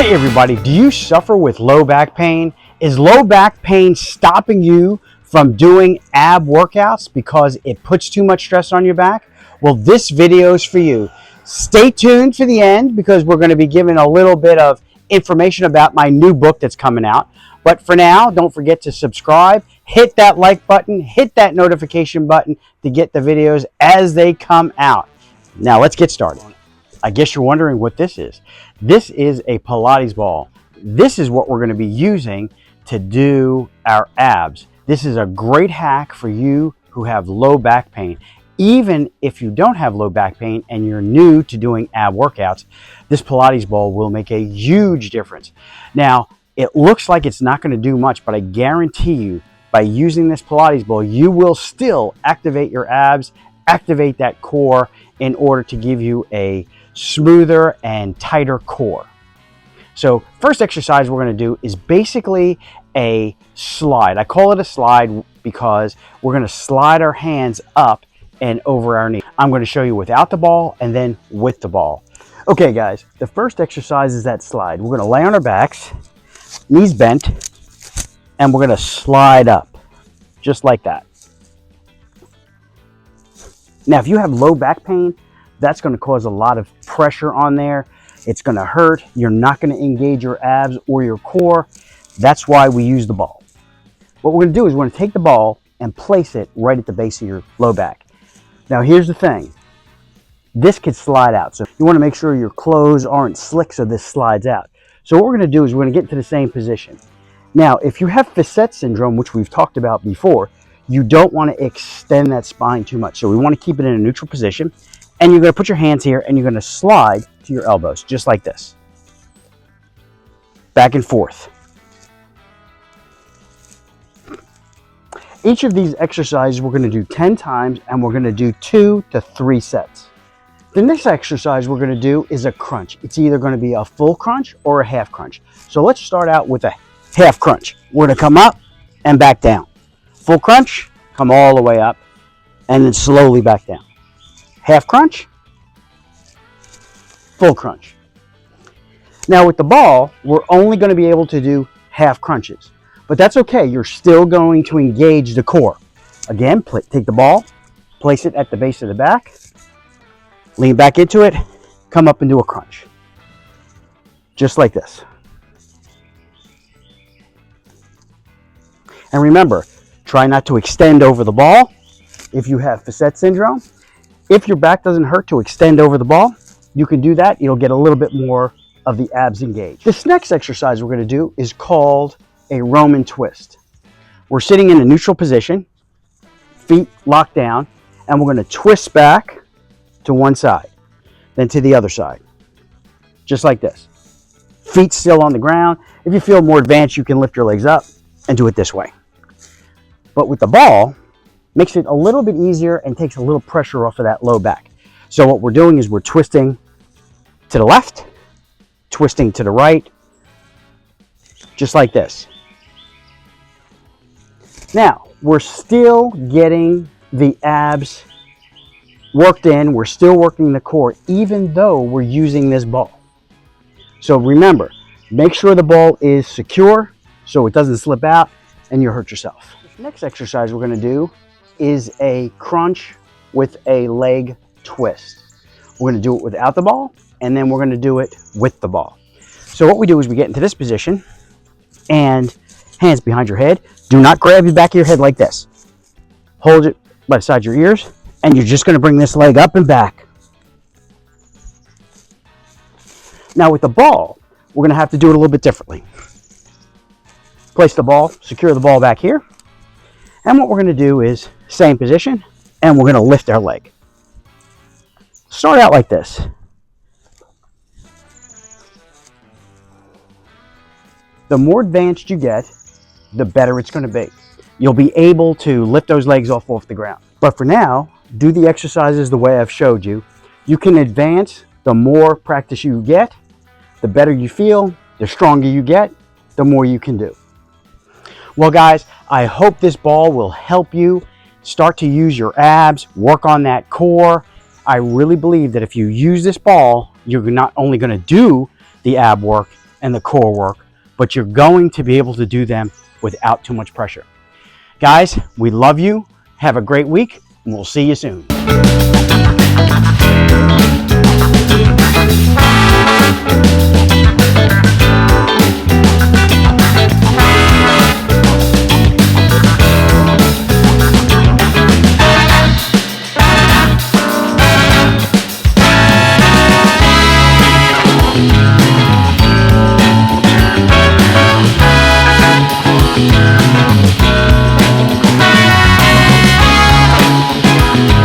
Hey everybody, do you suffer with low back pain? Is low back pain stopping you from doing ab workouts because it puts too much stress on your back? Well, this video is for you. Stay tuned for the end because we're going to be giving a little bit of information about my new book that's coming out. But for now, don't forget to subscribe, hit that like button, hit that notification button to get the videos as they come out. Now let's get started. I guess you're wondering what this is. This is a Pilates ball. This is what we're going to be using to do our abs. This is a great hack for you who have low back pain. Even if you don't have low back pain and you're new to doing ab workouts, this Pilates ball will make a huge difference. Now, it looks like it's not going to do much, but I guarantee you by using this Pilates ball, you will still activate your abs, activate that core in order to give you a smoother and tighter core. So first exercise we're going to do is basically a slide. I call it a slide because we're going to slide our hands up and over our knee. I'm going to show you without the ball and then with the ball. Okay guys, the first exercise is that slide. We're going to lay on our backs, knees bent, and we're going to slide up just like that. Now if you have low back pain, that's going to cause a lot of pressure on there. It's going to hurt. You're not going to engage your abs or your core. That's why we use the ball. What we're going to do is we're going to take the ball and place it right at the base of your low back. Now here's the thing. This could slide out. So you want to make sure your clothes aren't slick so this slides out. So what we're going to do is we're going to get into the same position. Now if you have facet syndrome, which we've talked about before, you don't want to extend that spine too much. So we want to keep it in a neutral position. And you're going to put your hands here and you're going to slide to your elbows, just like this. Back and forth. Each of these exercises we're going to do 10 times and we're going to do 2 to 3 sets. The next exercise we're going to do is a crunch. It's either going to be a full crunch or a half crunch. So let's start out with a half crunch. We're going to come up and back down. Full crunch, come all the way up and then slowly back down. Half crunch, full crunch. Now with the ball, we're only going to be able to do half crunches, but that's okay. You're still going to engage the core. Again, take the ball, place it at the base of the back, lean back into it, come up and do a crunch. Just like this. And remember, try not to extend over the ball if you have facet syndrome. If your back doesn't hurt to extend over the ball, you can do that. You'll get a little bit more of the abs engaged. This next exercise we're going to do is called a Roman twist. We're sitting in a neutral position, feet locked down, and we're going to twist back to one side, then to the other side, just like this. Feet still on the ground. If you feel more advanced, you can lift your legs up and do it this way. But with the ball, makes it a little bit easier and takes a little pressure off of that low back. So what we're doing is we're twisting to the left, twisting to the right, just like this. Now, we're still getting the abs worked in. We're still working the core, even though we're using this ball. So remember, make sure the ball is secure so it doesn't slip out and you hurt yourself. The next exercise we're going to do is a crunch with a leg twist. We're going to do it without the ball, and then we're going to do it with the ball. So what we do is we get into this position, and hands behind your head. Do not grab the back of your head like this. Hold it by the side of your ears, and you're just going to bring this leg up and back. Now with the ball, we're going to have to do it a little bit differently. Place the ball, secure the ball back here, and what we're going to do is same position, and we're going to lift our leg. Start out like this. The more advanced you get, the better it's going to be. You'll be able to lift those legs off the ground. But for now, do the exercises the way I've showed you. You can advance. The more practice you get, the better you feel, the stronger you get, the more you can do. Well guys, I hope this ball will help you start to use your abs, work on that core. I really believe that if you use this ball, you're not only going to do the ab work and the core work, but you're going to be able to do them without too much pressure. Guys, we love you. Have a great week, and we'll see you soon.